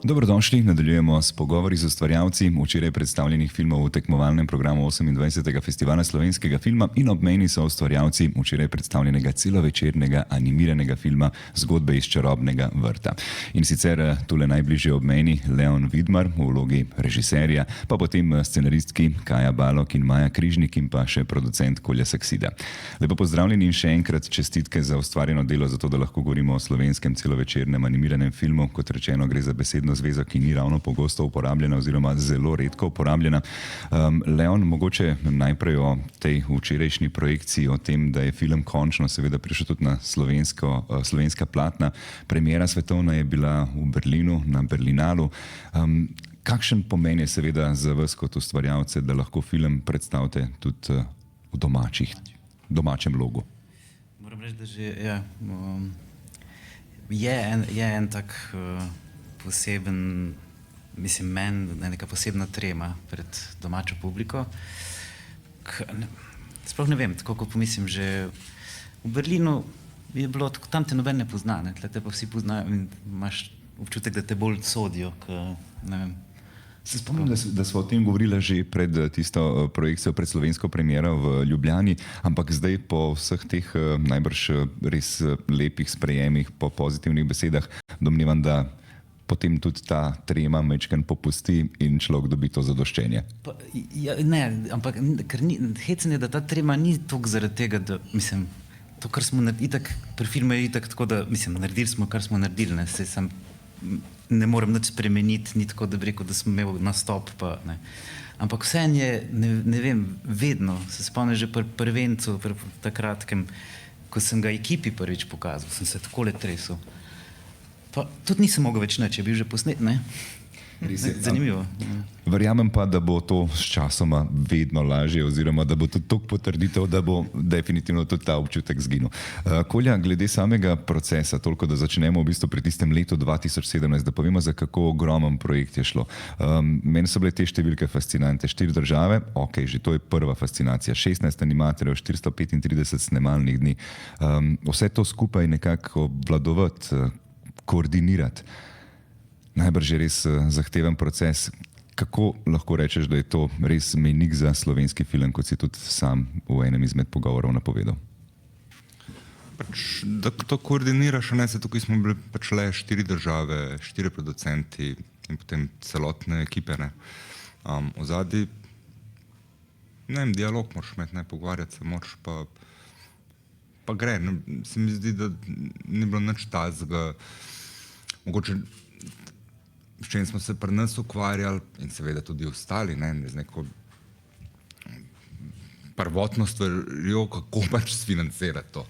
Dobrodošli, nadaljujemo s pogovori z ustvarjalci včeraj predstavljenih filmov v tekmovalnem programu 28. Festivala slovenskega filma in ob meni so ustvarjalci včeraj predstavljenega celovečernega animiranega filma Zgodbe iz čarobnega vrta. In sicer tule najbližje ob meni Leon Vidmar v vlogi režiserja, pa potem scenaristki Kaja Balog in Maja Križnik in pa še producent Kolja Saksida. Lepo pozdravljeni in še enkrat čestitke za ustvarjeno delo, zato da lahko govorimo o slovenskem celovečernem animiranem filmu. Kot rečeno, gre za besedno zvezo, ki ni ravno pogosto uporabljena oziroma zelo redko uporabljena. Leon, mogoče najprej o tej včerajšnji projekciji, o tem, da je film končno seveda prišel tudi na slovenska platna. Premiera svetovna je bila v Berlinu, na Berlinalu. Kakšen pomen je seveda za vas kot ustvarjalce, da lahko film predstavite tudi v domačem logu? Moram reči, da že je en tak poseben, mislim, meni neka posebna trema pred domačo publiko. Sploh ne vem, tako ko pomislim, že v Berlinu je bilo, tam te noben ne pozna, tle te pa vsi poznajo in imaš občutek, da te bolj sodijo, ne vem. Se spomnim, da smo o tem govorili že pred tisto projekcijo, pred slovensko premiero v Ljubljani, ampak zdaj po vseh teh najbrž res lepih sprejemih, po pozitivnih besedah, domnevam, da potem tudi ta trema majčkeno popusti in človek dobi to zadoščenje. Ne, ampak hecen je, da ta trema ni toliko zaradi tega, da mislim, to, kar smo itak, pri filmu je itak tako, da mislim, naredili smo, kar smo naredili, ne, saj sem ne morem nič spremeniti, ni tako, da bi rekel, da sem imel nastop, pa ne. Ampak vseeno je, ne vem, vedno, se spomnim že pri prvencu, pri takratkem, ko sem ga ekipi prvič pokazal, sem se takole tresel. Pa tudi nisem mogel več nič, je bil že posnet, ne? Zanimivo. Verjamem pa, da bo to s časoma vedno lažje oziroma da bo tudi toliko potrditev, da bo definitivno tudi ta občutek zginil. Kolja, glede samega procesa, toliko da začnemo v bistvu pri tistem letu 2017, da povemo, za kako ogromen projekt je šlo. Meni so bile te številke fascinante. 4 države, ok, že to je prva fascinacija. 16 animatorjev, 435 snemalnih dni. Vse to skupaj nekako obvladovati, koordinirati. Najbrž je res zahteven proces. Kako lahko rečeš, da je to res mejnik za slovenski film, kot si tudi sam v enem izmed pogovorov napovedal? Da to koordiniraš, ne, se tukaj smo bili pač le 4 države, 4 producenti in potem celotne ekipe, ne. Ozadaj, ne vem, dialog moraš imeti, ne, pogovarjati se moraš, pa gre, ne, se mi zdi, da ni bilo nič tazga, mogoče s čim smo se pri nas ukvarjali in seveda tudi ostali, ne, z neko prvotno stvarjo, kako pač sfinancirati to.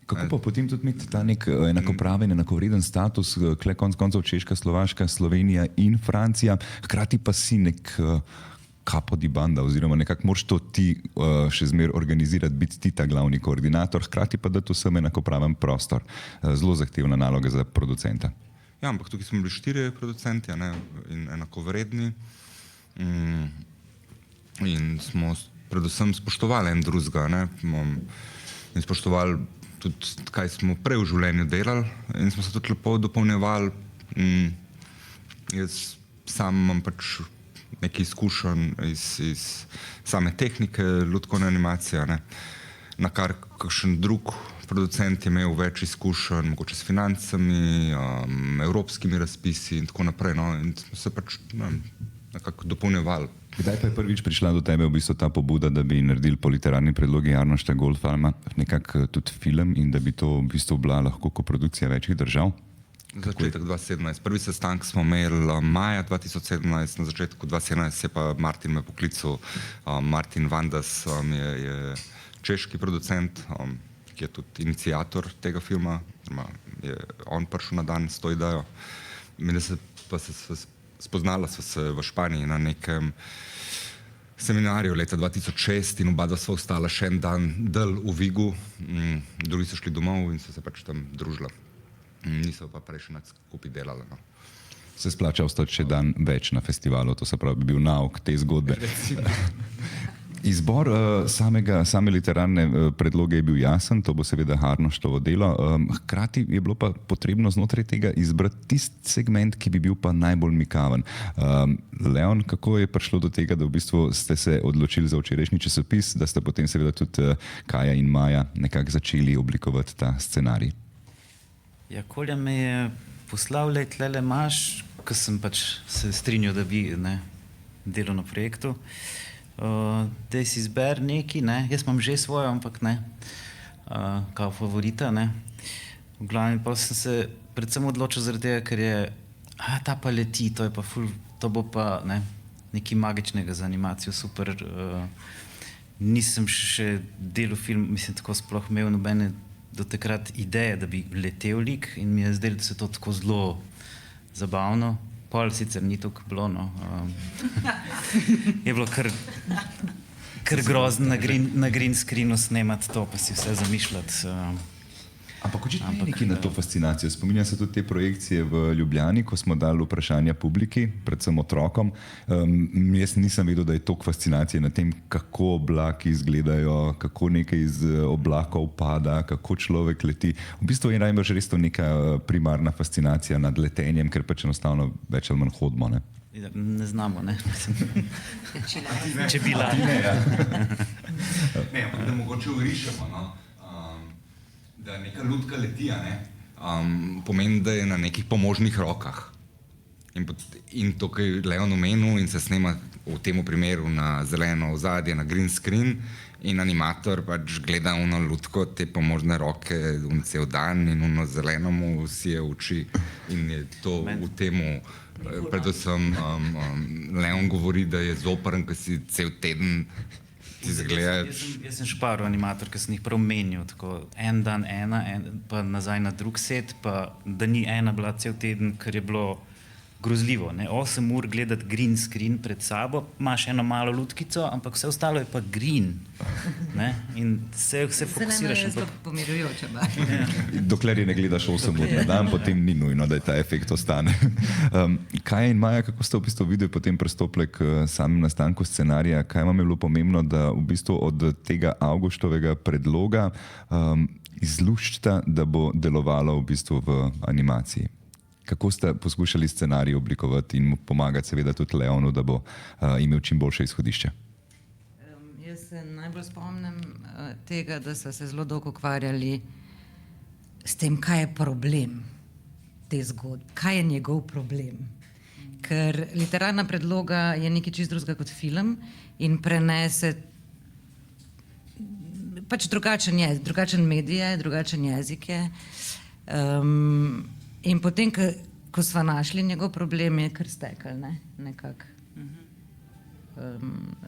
Kako pa potem tudi imeti ta nek enakopraven, enakovreden status, kle konec koncev Češka, Slovaška, Slovenija in Francija, hkrati pa si nek capo di banda oziroma nekako moraš to ti še zmer organizirati, biti ti ta glavni koordinator, hkrati pa dati vsem enakopraven prostor. Zelo zahtevna naloga za producenta. Ja, ampak tukaj smo bili 4 producenti, ne, in enakovredni in smo predvsem spoštovali en drugega, ne, in spoštovali tudi, kaj smo prej v življenju delali in smo se tudi lepo dopolnjevali. Jaz sam imam pač nekaj izkušenj iz same tehnike lutkovne animacije, ne, na kar kakšen drug producent je imel več izkušenj, mogoče s financami, evropskimi razpisi in tako naprej, no, in smo se pač nekako dopolnjevali. Kdaj pa je prvič prišla do tebe v bistvu ta pobuda, da bi naredili po literarni predlogi Arnošta Goldfalma nekako tudi film in da bi to v bistvu bila lahko koprodukcija večjih držav? Začetek 2017. Prvi sestanek smo imeli maja 2017, na začetku 2017 je pa Martin me poklical. Martin Vandas je češki producent, ki je tudi iniciator tega filma, je on prišel na dan s to idejo. Spoznala sva se v Španiji na nekem seminarju leta 2006 in oba sva ostala še en dan del v Vigu, drugi so šli domov in so se pač tam družila. Niso pa prej še nad skupaj delala, no. Se splača ostati še dan več na festivalu, to se pravi, bi bil nauk te zgodbe. Izbor same literarne predloge je bil jasen, to bo seveda Harnoštovo delo. Hkrati je bilo pa potrebno znotraj tega izbrati tisti segment, ki bi bil pa najbolj mikaven. Leon, kako je prišlo do tega, da v bistvu ste se odločili za včerajšnji časopis, da ste potem seveda tudi Kaja in Maja nekako začeli oblikovati ta scenarij? Ja, Kolja me je poslal, tlele imaš, ko sem pač se strinjal, da bi delal na projektu. Da si izber neki, jaz imam že svojo, ampak ne, kao favorita, ne. V glavnem pa sem se predvsem odločil zaradi tega, ker je, ta pa leti, to je pa ful, to bo pa nekaj magičnega za animacijo, super. Nisem še delal film, mislim, tako sploh imel nobene do takrat ideje, da bi letel lik in mi je zdelo, da se to tako zelo zabavno. Pol sicer ni tako bilo, no. Je bilo kar grozno na green screenu snemati to, pa si vse zamišljati. Ampak očitno je nekaj na to fascinacijo. Spominjam se tudi te projekcije v Ljubljani, ko smo dali vprašanja publiki, predvsem otrokom. Jaz nisem vedel, da je toliko fascinacije na tem, kako oblaki izgledajo, kako nekaj iz oblakov pada, kako človek leti. V bistvu je najbolj res to neka primarna fascinacija nad letenjem, ker pač enostavno več ali manj hodimo, ne? Ne znamo, ne? Če bila. Ne, ampak da mogoče urišemo, no. Da neka lutka leti, pomeni, da je na nekih pomožnih rokah. In to, kar je Leon omenil in se snema v tem primeru na zeleno ozadje, na green screen, in animator pač gleda ono lutko, te pomožne roke cel dan in ono zeleno mu sije oči. In je to v temu, predvsem Leon govori, da je zoprn, ko si cel teden Jaz sem šparil animator, ker sem jih prav menil, tako en dan ena, pa nazaj na drug set, pa da ni ena bila cel teden, ker je bilo grozljivo. 8 ur gledati green screen pred sabo, imaš eno malo lutkico, ampak vse ostalo je pa green. In se fokusiraš. Zeleno je zelo pomirujoče. Dokler je ne gledaš 8 ur na dan, potem ni nujno, da je ta efekt ostane. Kaj in Maja, kako ste v bistvu videli potem pristopili k samem nastanku scenarija? Kaj vam je bilo pomembno, da v bistvu od tega avgustovega predloga izluščita, da bo delovalo v bistvu v animaciji? Kako ste poskušali scenarij oblikovati in mu pomagati seveda tudi Leonu, da bo imel čim boljše izhodišče? Jaz se najbolj spomnim tega, da so se zelo dolgo ukvarjali s tem, kaj je problem te zgodbe, kaj je njegov problem. Ker literarna predloga je nekaj čisto drugega kot film in prenese pač drugačen medij, drugačen jezik je. In potem, ko smo našli njegov problem, je kar stekel, nekako.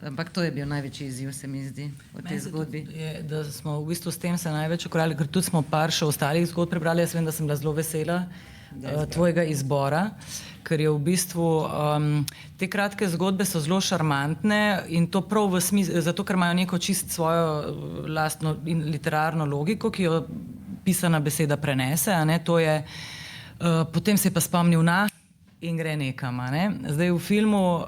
Ampak to je bil največji izziv, se mi zdi, v tej zgodbi. Da smo v bistvu s tem se največ ukvarjali, ker tudi smo par še ostalih zgodb prebrali. Jaz vem, da sem bila zelo vesela tvojega izbora, ker je v bistvu te kratke zgodbe so zelo šarmantne in to prav v smislu, zato ker imajo neko čist svojo lastno in literarno logiko, ki jo pisana beseda prenese, to je potem se je pa spomnil na in gre nekam. Zdaj v filmu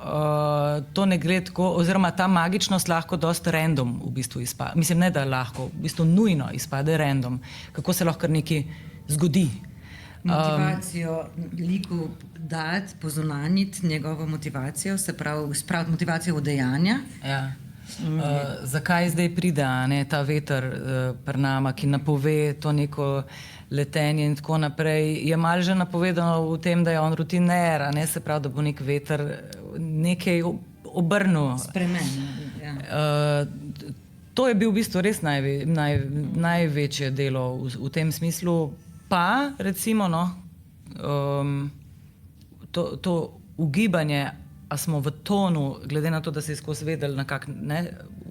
to ne gre tako, oziroma ta magičnost lahko dosti random v bistvu izpade. Mislim, ne da lahko, v bistvu nujno izpade random. Kako se lahko nekaj zgodi. Motivacijo liku dati, pozunanjiti njegovo motivacijo, se pravi spraviti motivacijo v dejanja. Ja. Zakaj zdaj pride ta veter pri nama, ki napove to neko letenje in tako naprej, je malo že napovedano v tem, da je on rutiner, se pravi, da bo nek veter nekaj obrnil. Spremenil. To je bil v bistvu res največje delo v tem smislu. Pa recimo to ugibanje, a smo v tonu, glede na to, da si skozi vedel,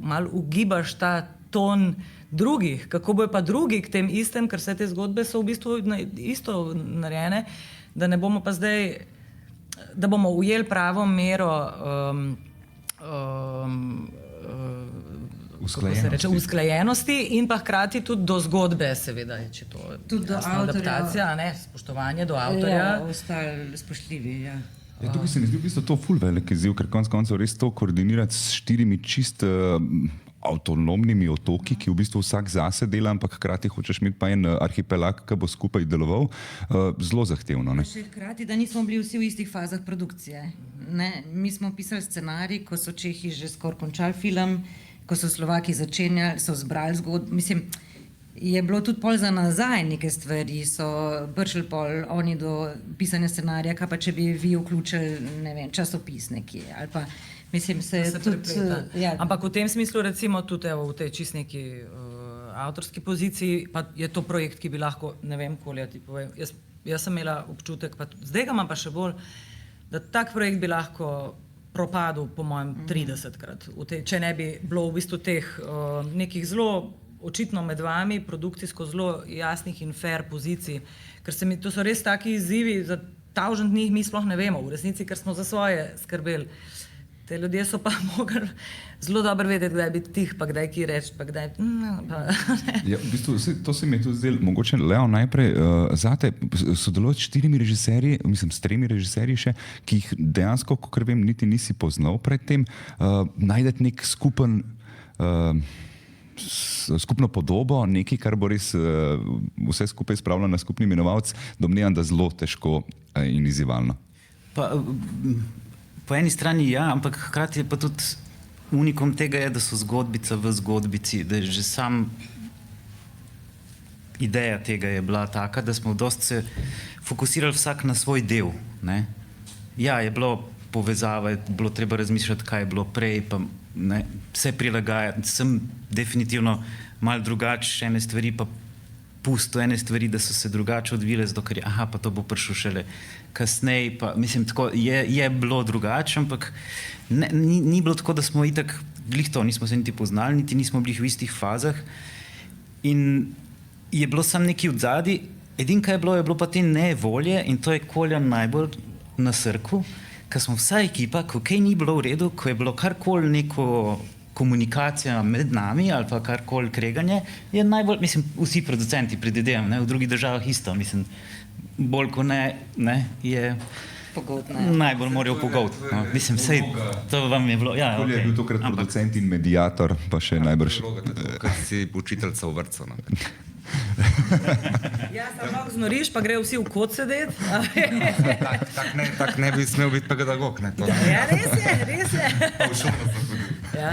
malo ugibaš ta ton drugih, kako bojo pa drugi k tem istem, ker vse te zgodbe so v bistvu isto narejene, da ne bomo pa zdaj, da bomo ujeli pravo mero usklajenosti in pa hkrati tudi do zgodbe, seveda, če to je adaptacija, spoštovanje do avtorja. Ostali spoštljivi, Ja, tukaj se mi zdi v bistvu to ful velik izziv, ker konec koncev res to koordinirati s 4 čist avtonomnimi otoki, ki v bistvu vsak zase dela, ampak hkrati hočeš imeti pa en arhipelag, ki bo skupaj deloval, zelo zahtevno. Ne? Še hkrati, da nismo bili vsi v istih fazah produkcije. Ne? Mi smo pisali scenarij, ko so Čehi že skoraj končali film, ko so Slovaki začenjali, so zbrali zgodbo. Mislim, je bilo tudi pol za nazaj neke stvari, so prišli pol oni do pisanja scenarija, kaj pa če bi vi vključili, ne vem, časopis nekje ali pa mislim, se tudi... Ja. Ampak v tem smislu, recimo, tudi evo, v tej čist neki avtorski poziciji, pa je to projekt, ki bi lahko, ne vem, kolja ti povem, jaz sem imela občutek, pa tudi, zdaj ga imam pa še bolj, da tak projekt bi lahko propadel, po mojem, 30-krat, če ne bi bilo v bistvu teh nekih zelo očitno med vami, produkcijsko zelo jasnih in fair pozicij, ker to so res taki izzivi, za tavžent njih mi sploh ne vemo, v resnici, ker smo za svoje skrbeli. Te ljudje so pa mogli zelo dobro vedeti, kdaj biti tih, pa kdaj ki reči, pa kdaj... Ja, v bistvu, to se mi je tudi zdelo, mogoče Leo najprej zate sodelovati s 4 režiserji, mislim s 3 režiserji še, ki jih dejansko, kakor vem, niti nisi poznal predtem, najdeti nek skupno podobo, nekaj, kar bo res vse skupaj spravljalo na skupni imenovalec, domnevam, da zelo težko in izzivalno. Po eni strani ja, ampak hkrati je pa tudi unikum tega je, da so zgodbica v zgodbici, da je že sam ideja tega je bila taka, da smo dosti se fokusirali vsak na svoj del. Ne? Ja, je bilo povezava, je bilo treba razmišljati, kaj je bilo prej, pa ne, vse prilagajati. Sem definitivno malo drugače, ene stvari pa pusto, ene stvari, da so se drugače odvile, zato ker je, aha, pa to bo prišlo šele kasneje, pa mislim, tako, je bilo drugače, ampak ni bilo tako, da smo itak glih to, nismo se niti poznali, niti nismo bili v istih fazah in je bilo samo nekaj od zadaj, edinka je bilo pa te nevolje in to je Kolja najbolj na srku, ker smo vsa ekipa, ko kaj ni bilo v redu, ko je bilo karkoli neko komunikacija med nami ali pa karkoli kreganje, je najbolj, mislim, vsi producenti predvidevam, v drugih državah isto, mislim, bolj ko ne, je najbolj morajo pogovati. No. Mislim, sej, to vam je bilo, ja, Kolja je bil tokrat producent in mediator, pa še najbrž... Ker si učiteljca v vrtcu. Ja, sam lahko znoriš, pa grejo vsi v kot sedeti. Tak ne bi smel biti pedagog, ne? Ja, res je. Pa v šolo so hodili. Ja.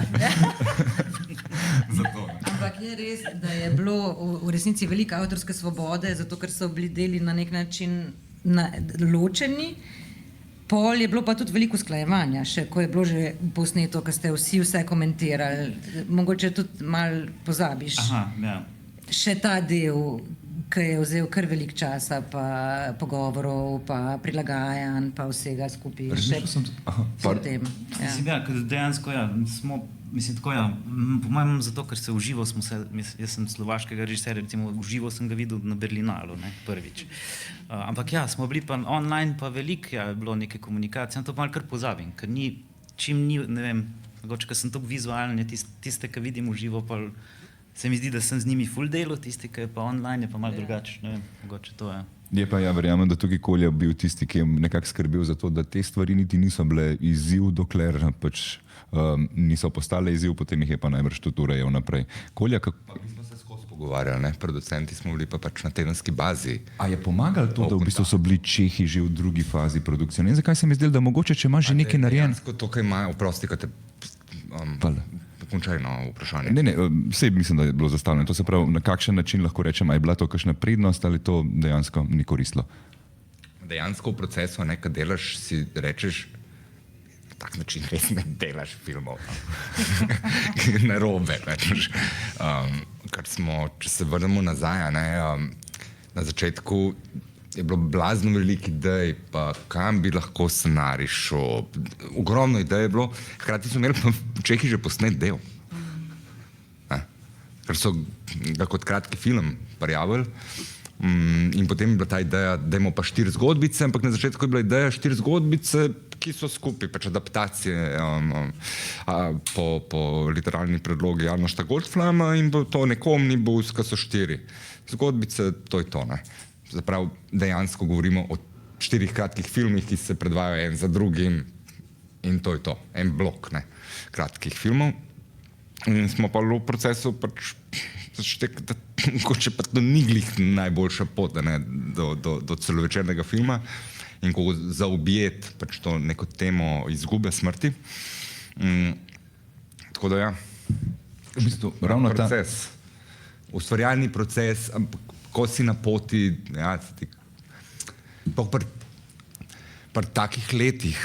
Zato. Ampak je res, da je bilo v resnici velika avtorske svobode, zato ker so bili deli na nek način ločeni. Pol je bilo pa tudi veliko usklajevanja, še ko je bilo že posneto, ko ste vse komentirali. Mogoče tudi malo pozabiš. Aha, ja. Še ta del, ki je vzel kar veliko časa, pa pogovorov, pa prilagajanj, pa vsega skupaj. Potem. Ja, dejansko ja, smo, mislim, tako ja, po mojem zato, ker se uživo smo se, jaz sem slovaškega režiserja, recimo uživo sem ga videl na Berlinalu, ne, prvič. Ampak ja, smo bili pa online, pa veliko je bilo neke komunikacije, to malo kar pozabim, ker čim ni, ne vem, mogoče, ker sem tako vizualni, tiste, ki vidim uživo, pa se mi zdi, da sem z njimi full delo, tisti, ki je pa online, je pa malo drugače, ne vem, mogoče to je. Je pa ja, verjamem, da tukaj Kolja bil tisti, ki je nekako skrbel za to, da te stvari niti niso bile izziv, dokler pač niso postale izziv, potem jih je pa najbrž tudi urejal naprej. Kolja, kako... Mi smo se skozi pogovarjali, ne? Producenti smo bili pa pač na tedenski bazi. A je pomagalo to, da v bistvu so bili Čehi že v drugi fazi produkcije? Ne, zakaj se mi zdelo, da mogoče, če imaš že nekaj narejen... Dejansko to, kaj ima, oprosti, kaj te... Končaj na vprašanje. Ne, vse mislim, da je bilo zastavljeno. To se pravi, na kakšen način lahko rečem, a je bila to kakšna prednost ali to dejansko ni koristilo? Dejansko v procesu, nekaj delaš, si rečeš, na tak način res ne delaš filmov. Narobe. Ker smo, če se vrnemo nazaj, na začetku je bilo blazno veliko idej, pa kam bi lahko scenarij šel. Ogromno idej je bilo, hkrati so imeli pa Čehi že posnet del. Ker so ga kot kratki film prijavili in potem je bila ta ideja, dajmo pa 4 zgodbice, ampak na začetku je bila ideja 4 zgodbice, ki so skupaj, pač adaptacije po literarni predlogi Arnošta Goldflama in bo to nekom ni bus, ki so 4 zgodbice, to je to, ne. Zaprav dejansko govorimo o 4 kratkih filmih, ki se predvajajo en za drugim in to je to, en blok kratkih filmov. In smo pa v procesu pač začeli, da mogoče pa to ni glih najboljša pot do celovečernega filma in kako zaobjeti pač to neko temo izgube smrti. Tako da ja, V bistvu, ravno ta proces, ustvarjalni proces, ampak ko si na poti, ja, pri takih letih,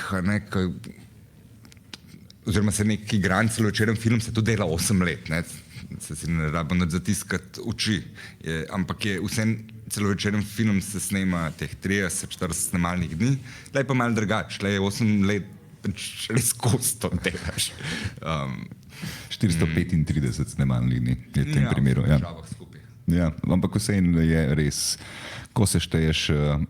oziroma se neki gran celovečeren film se to dela 8 let, se si ne rabo zatiskati oči, ampak je vsem celovečeren film se snema teh 30-40 snemalnih dni, tle je pa malo drugače, tle je 8 let res skozi to delaš. 435 snemalnih dni je v tem primeru. Ja. Ja, ampak vseeno je res, ko se šteješ,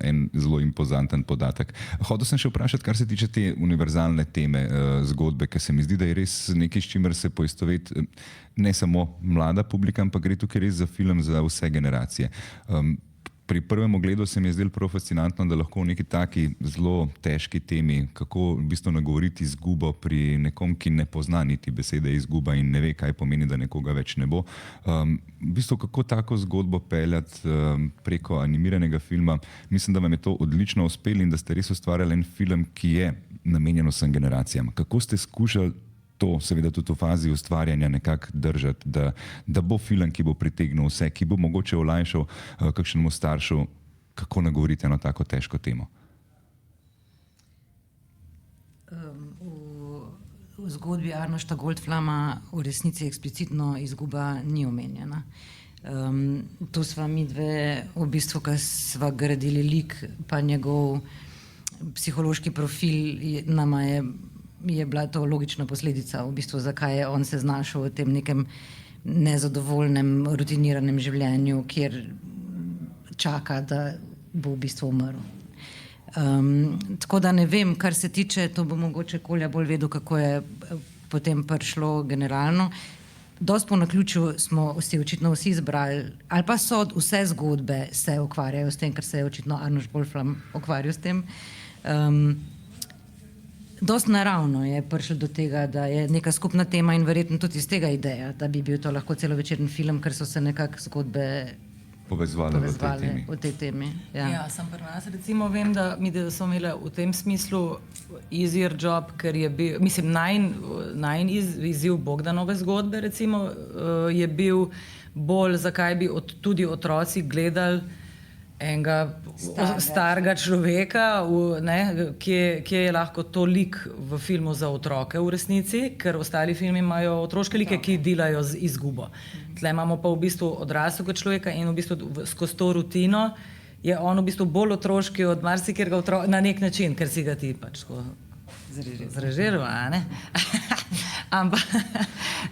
en zelo impozanten podatek. Hodil sem še vprašati, kar se tiče te univerzalne teme zgodbe, ker se mi zdi, da je res nekaj, s čimer se poistoveti ne samo mlada publika, ampak gre tukaj res za film za vse generacije. Pri prvem ogledu se mi je zdelo prav fascinantno, da lahko v neki taki zelo težki temi, kako v bistvu nagovoriti izgubo pri nekom, ki ne pozna niti besede izguba in ne ve, kaj pomeni, da nekoga več ne bo. V bistvu, kako tako zgodbo peljati preko animiranega filma, mislim, da vam je to odlično uspelo in da ste res ustvarjali en film, ki je namenjen vsem generacijam. Kako ste skušali to, seveda tudi v fazi ustvarjanja nekako držati, da bo film, ki bo pritegnil vse, ki bo mogoče olajšal kakšnemu staršu, kako nagovoriti eno tako težko temo? V zgodbi Arnošta Goldflama v resnici eksplicitno izguba ni omenjena. Tu sva midve v bistvu, ko sva gradili lik, pa njegov psihološki profil nama je bila to logična posledica, v bistvu, zakaj je on se znašel v tem nekem nezadovoljnem, rutiniranem življenju, kjer čaka, da bo v bistvu umrl. Tako da ne vem, kar se tiče, to bo mogoče Kolja bolj vedel, kako je potem prišlo generalno. Dosti po naključju smo si očitno vsi izbrali, ali pa so vse zgodbe se ukvarjajo s tem, ker se je očitno Arnošt Goldflam ukvarjal s tem. Dost naravno je prišlo do tega, da je neka skupna tema in verjetno tudi iz tega ideja, da bi bil to lahko celovečerni film, ker so se nekako zgodbe povezovali v tej temi. Ja, sam pri nas recimo vem, da smo imeli v tem smislu easier job, ker je bil, mislim, najin izziv Bogdanove zgodbe recimo je bil bolj, zakaj bi tudi otroci gledali enega starega človeka, kje je lahko to lik v filmu za otroke v resnici, ker ostali filmi imajo otroške like, ki delajo z izgubo. Tle imamo pa v bistvu odraslega človeka in v bistvu skozi to rutino je on v bistvu bolj otroški od marsikatera otroka na nek način, ker si ga ti pač zrežirva, ne? Ampak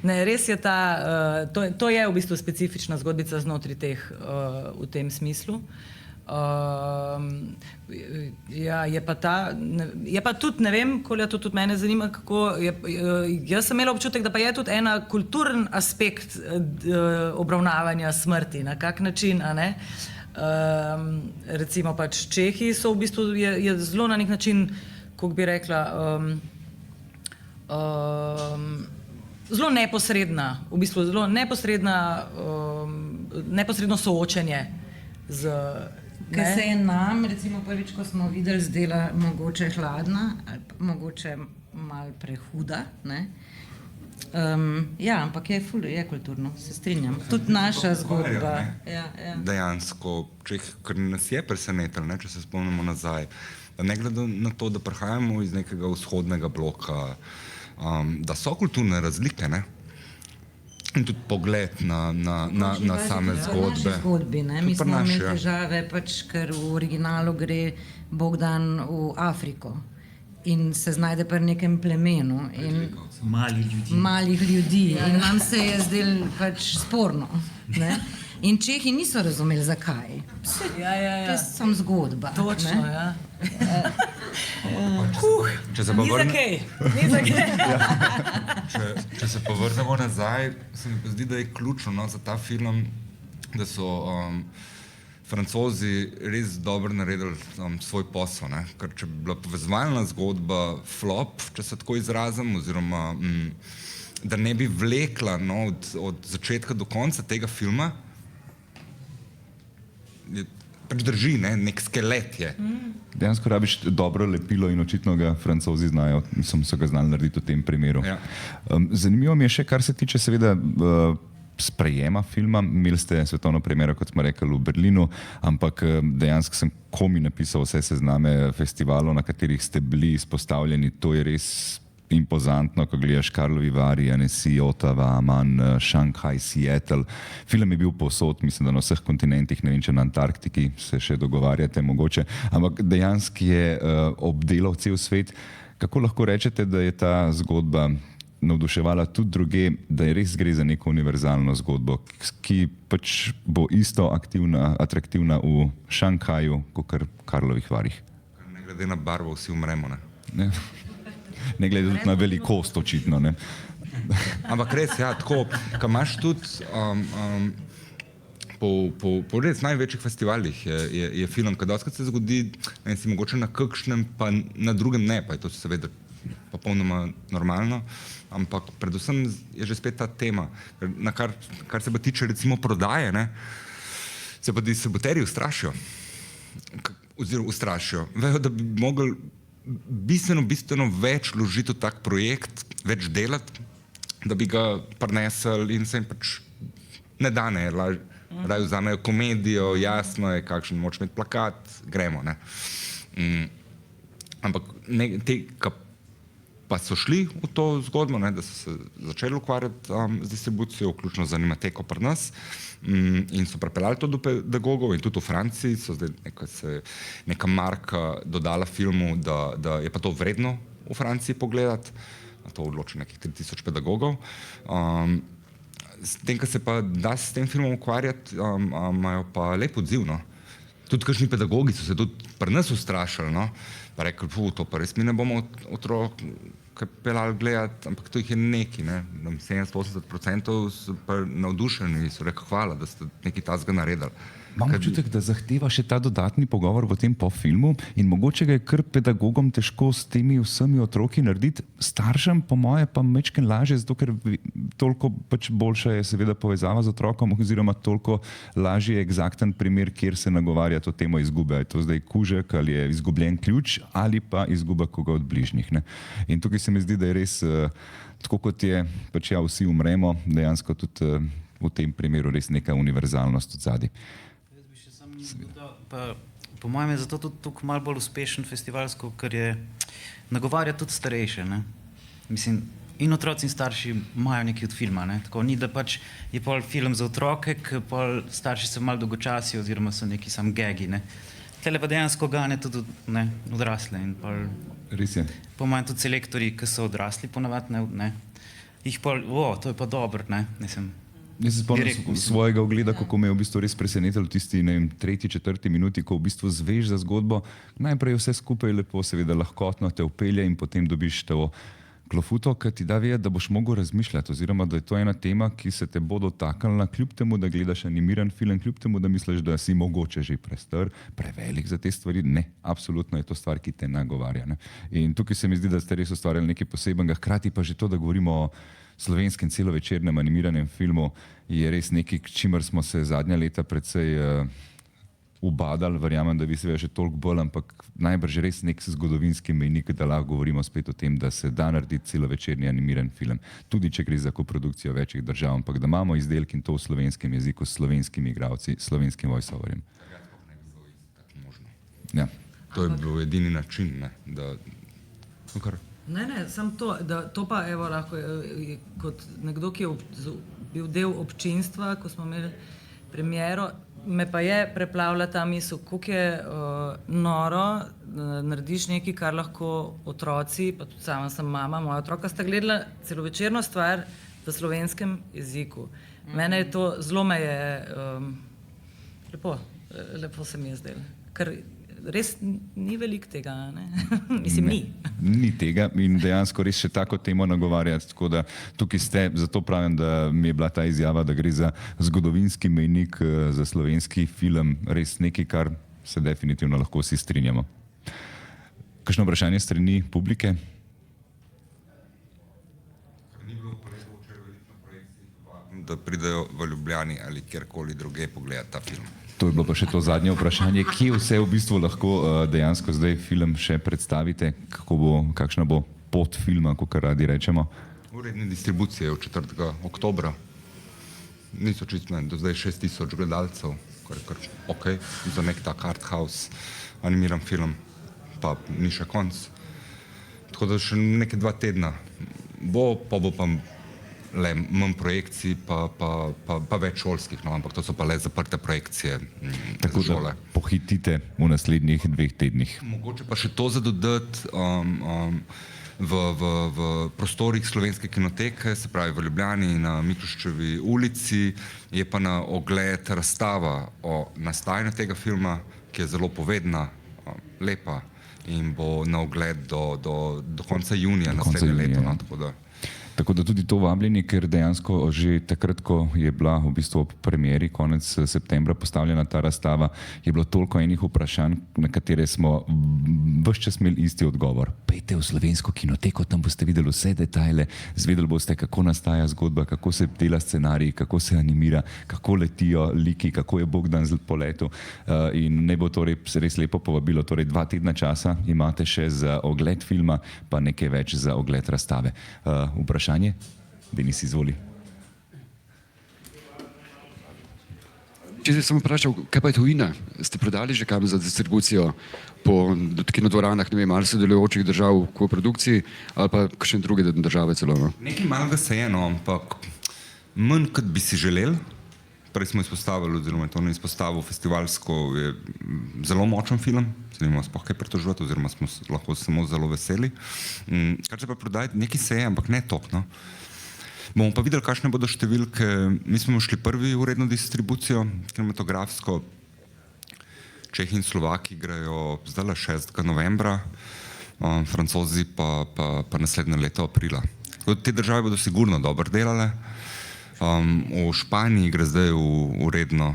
ne, res je to je v bistvu specifična zgodbica znotraj teh v tem smislu. Ja, je pa tudi, ne vem, Kolja, to tudi mene zanima, kako jaz sem imela občutek, da pa je tudi ena kulturen aspekt obravnavanja smrti, na kak način, a ne? Recimo pač Čehi so v bistvu, je zelo na nek način, kako bi rekla, zelo neposredna, v bistvu zelo neposredno soočenje z... Ker se je nam, recimo prvič, ko smo videli, zdela mogoče hladna, ali pa mogoče malo prehuda, ne? Ja, ampak je kulturno, se strinjam. Tudi naša zgodba. Dejansko, ker nas je presenetilo, če se spomnimo nazaj, da ne glede na to, da prihajamo iz nekega vzhodnega bloka, da so kulturne razlike, ne? In tudi pogled na same zgodbe. V naši zgodbi, ne? Mi smo imeli težave, pač, ker v originalu gre Bogdan v Afriko in se znajde pri nekem plemenu. Malih ljudi. In nam se je zdelo pač sporno. Ne? In Čehi niso razumeli, zakaj. Ja. To je samo zgodba. Točno, ja. Če se povrnemo nazaj, se mi zdi, da je ključno za ta film, da so Francozi res dobro naredili svoj posel, ne? Ker če bi bila povezovalna zgodba flop, če se tako izrazim, oziroma da ne bi vlekla od začetka do konca tega filma, pač drži, ne? Nek skelet je. Dejansko rabiš dobro lepilo in očitno ga Francozi znajo, so ga znali narediti v tem primeru. Ja. Zanimivo mi je še, kar se tiče seveda sprejema filma. Imeli ste svetovno premiero, kot smo rekli, v Berlinu, ampak dejansko sem komi napisal vse sezname festivalov, na katerih ste bili izpostavljeni. To je res impozantno, ko gledaš Karlovi Vari, Annecy, Ottawa, Amman, Šanghaj, Seattle. Film je bil povsod, mislim, da na vseh kontinentih, ne vem, če na Antarktiki se še dogovarjate mogoče, ampak dejansko je obdelal cel svet. Kako lahko rečete, da je ta zgodba navduševala tudi druge, da je res gre za neko univerzalno zgodbo, ki pač bo isto atraktivna v Šanghaju, kot v Karlovih Varih? Ne glede na barvo, vsi umremo, ne? Ne glede tudi na velikost, očitno, ne? Ampak res, ja, tako, ko imaš tudi po res največjih festivalih je film, ko dostikrat se zgodi, ne si mogoče na kakšnem, pa na drugem ne, pa je to seveda popolnoma normalno, ampak predvsem je že spet ta tema, kar se pa tiče recimo prodaje, ne, se pa distributerji ustrašijo, oziroma ustrašijo. Vejo, da bi mogli bistveno več vložiti v tak projekt, več delati, da bi ga prinesli in se jim pač ne da, ne, raje vzamejo komedijo, jasno je, kakšen moč imeti plakat, gremo, ne. Ampak te, ki pa so šli v to zgodbo, ne, da so se začeli ukvarjati z distribucijo, vključno z Animateko pri nas, in so pripeljali to do pedagogov, in tudi v Franciji so zdaj neka marka dodala filmu, da je pa to vredno v Franciji pogledati, to odloči nekih 3000 pedagogov. S tem, ko se pa da s tem filmom ukvarjati, imajo pa lep odziv, no. Tudi kakšni pedagogi so se tudi pri nas ustrašili, no, pa rekli, to pa res mi ne bomo otrok peljali gledati, ampak to jih je neki, ne, 70-80% so pa navdušeni, so rekli, hvala, da ste nekaj takega naredili. Imam občutek, da zahteva še ta dodatni pogovor v tem filmu in mogoče ga je kar pedagogom težko s temi vsemi otroki narediti, staršem po moje pa majčkeno lažje, zato ker toliko pač boljša je seveda povezava z otrokom oziroma toliko lažje je eksakten primer, kjer se nagovarja to temo izgube. Je to zdaj kužek ali je izgubljen ključ ali pa izguba koga od bližnjih, ne. In tukaj se mi zdi, da je res tako kot je, pač ja, vsi umremo, dejansko tudi v tem primeru res neka univerzalnost od zadaj. Pa, po mojem je zato tudi tukaj malo bolj uspešen festivalsko, ker je nagovarja tudi starejše, ne. Mislim, in otroci in starši imajo nekaj od filma, ne. Tako ni, da pač je pol film za otroke, ker pol starši so malo dolgočasi oziroma so neki sam gegi, ne. Tele pa dejansko gane tudi, ne, odrasle in pol... Res je. Po mojem tudi selektorji, ki so odrasli ponavadi, ne, jih pol, to je pa dobro, ne, mislim... Jaz se spomnim svojega ogleda, kako me je v bistvu res presenetilo v tisti, ne vem, 3., 4. minuti, ko v bistvu zveš za zgodbo. Najprej vse skupaj lepo, seveda lahkotno te upelje in potem dobiš to klofuto, ki ti da vedeti, da boš mogel razmišljati, oziroma da je to ena tema, ki se te bo dotaknila, kljub temu, da gledaš animiran film, kljub temu, da misliš, da si mogoče že prestar, prevelik za te stvari. Ne, absolutno je to stvar, ki te nagovarja, ne. In tukaj se mi zdi, da ste res ustvarjali nekaj posebenega, hkrati pa že to, da govorimo o slovenskem celovečernem animiranem filmu, je res nekaj, k čimer smo se zadnja leta precej ubadali, verjamem, da bi se še toliko bolj, ampak najbrž res nek zgodovinski mejnik, da lahko govorimo spet o tem, da se da narediti celovečerni animiran film, tudi če gre za koprodukcijo večjih držav, ampak da imamo izdelki in to v slovenskem jeziku, s slovenskimi igralci, slovenskim voiceoverjem. Ja. To je bil edini način, ne, da... Ne, samo to, da to pa evo lahko kot nekdo, ki je bil del občinstva, ko smo imeli premiero, me pa je preplavila ta misel, koliko je noro, narediš nekaj, kar lahko otroci, pa tudi sama sem mama, moja otroka sta gledala celovečerno stvar v slovenskem jeziku. Mene je to, zelo me je, lepo se mi je zdelo, ker res ni veliko tega, ne? Mislim, ni. Ni tega in dejansko res še tako temo nagovarjati, tako da tukaj ste, zato pravim, da mi je bila ta izjava, da gre za zgodovinski mejnik za slovenski film, res nekaj, kar se definitivno lahko vsi strinjamo. Kakšno vprašanje strani publike? Da pridejo v Ljubljani ali kjerkoli druge pogledati ta film. To je bilo pa še to zadnje vprašanje, kje vse v bistvu lahko dejansko zdaj film še predstavite, kakšna bo pot filma, kakor radi rečemo? Uredne distribucije od 4. oktobra. Niso čisto, do zdaj 6000 gledalcev, kar je kar ok, za nek tak art house animiran film, pa ni še konc. Tako da še neke 2 tedna bo pa le manj projekcij, pa več šolskih, no, ampak to so pa le zaprte projekcije tako šole. Da pohitite v naslednjih 2 tednih. Mogoče pa še to za dodati, v prostorih Slovenske kinoteke, se pravi v Ljubljani na Miklošičevi ulici, je pa na ogled razstava o nastajanju tega filma, ki je zelo povedna, lepa in bo na ogled do konca junija naslednje leto. No, tako da tudi to vabljeni, ker dejansko že takrat, ko je bila v bistvu ob premieri konec septembra postavljena ta razstava, je bilo toliko enih vprašanj, na katere smo ves čas imeli isti odgovor. Pejte v Slovensko kinoteko, tam boste videli vse detajle, zvedeli boste, kako nastaja zgodba, kako se dela scenarij, kako se animira, kako letijo liki, kako je Bogdan po letu. In ne bo torej res lepo povabilo. Torej 2 tedna časa imate še za ogled filma, pa nekaj več za ogled razstave. Vprašanje? Denis, izvoli. Če se sem vprašal, kaj pa je tujina? Ste prodali že kam za distribucijo po kinodvoranah, ne vem, ali sodelujočih držav v koprodukciji, ali pa kakšne druge države celo? No? Nekaj malega se je, no, ampak manj, kot bi si želeli. Prej smo izpostavili, oziroma to ne izpostavil, festivalsko je zelo močen film, se nimamo sploh kaj pritoževati, oziroma smo lahko samo zelo veseli. Kar se pa prodajati, nekaj se je, ampak ne toliko. No. Bomo pa videli, kakšne bodo številke. Mi smo šli prvi v uredno distribucijo, kinematografsko. Čehi in Slovaki grejo zdaj 6. novembra, Francozi pa naslednje leto aprila. Te države bodo sigurno dobro delale. V Španiji gre zdaj uredno.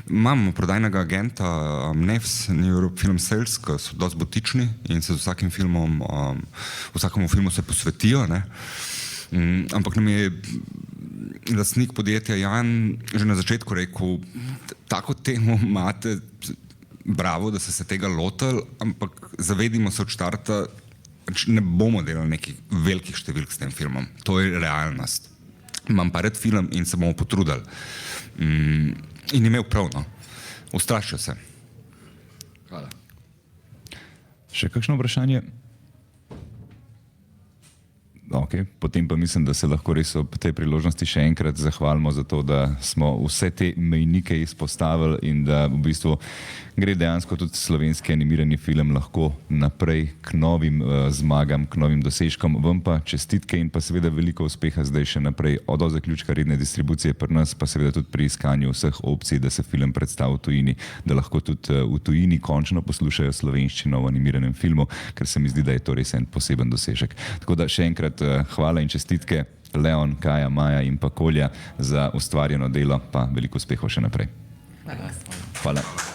Imamo prodajnega agenta NEFS, New Europe Film Sales, ki so dosti butični in se z vsakim filmom, vsakemu filmu se posvetijo. Ne? Ampak nam je lastnik podjetja Jan že na začetku rekel, tako temo imate, bravo, da ste se tega lotili, ampak zavedimo se od štarta, ne bomo delali nekih velikih številk s tem filmom. To je realnost. Imam pa red film in se bomo potrudili. In imel prav, no. Ustrašil se. Hvala. Še kakšno vprašanje? Okay. Potem pa mislim, da se lahko res ob tej priložnosti še enkrat zahvalimo za to, da smo vse te mejnike izpostavili in da v bistvu gre dejansko tudi slovenski animirani film lahko naprej k novim zmagam, k novim dosežkom. Vam pa čestitke in pa seveda veliko uspeha zdaj še naprej od zaključka redne distribucije pri nas, pa seveda tudi pri iskanju vseh opcij, da se film predstavi v tujini, da lahko tudi v tujini končno poslušajo slovenščino v animiranem filmu, ker se mi zdi, da je to res en poseben dosežek. Tako da še enkrat hvala in čestitke Leon, Kaja, Maja in pa Kolja za ustvarjeno delo, pa veliko uspehov še naprej. Hvala. Hvala.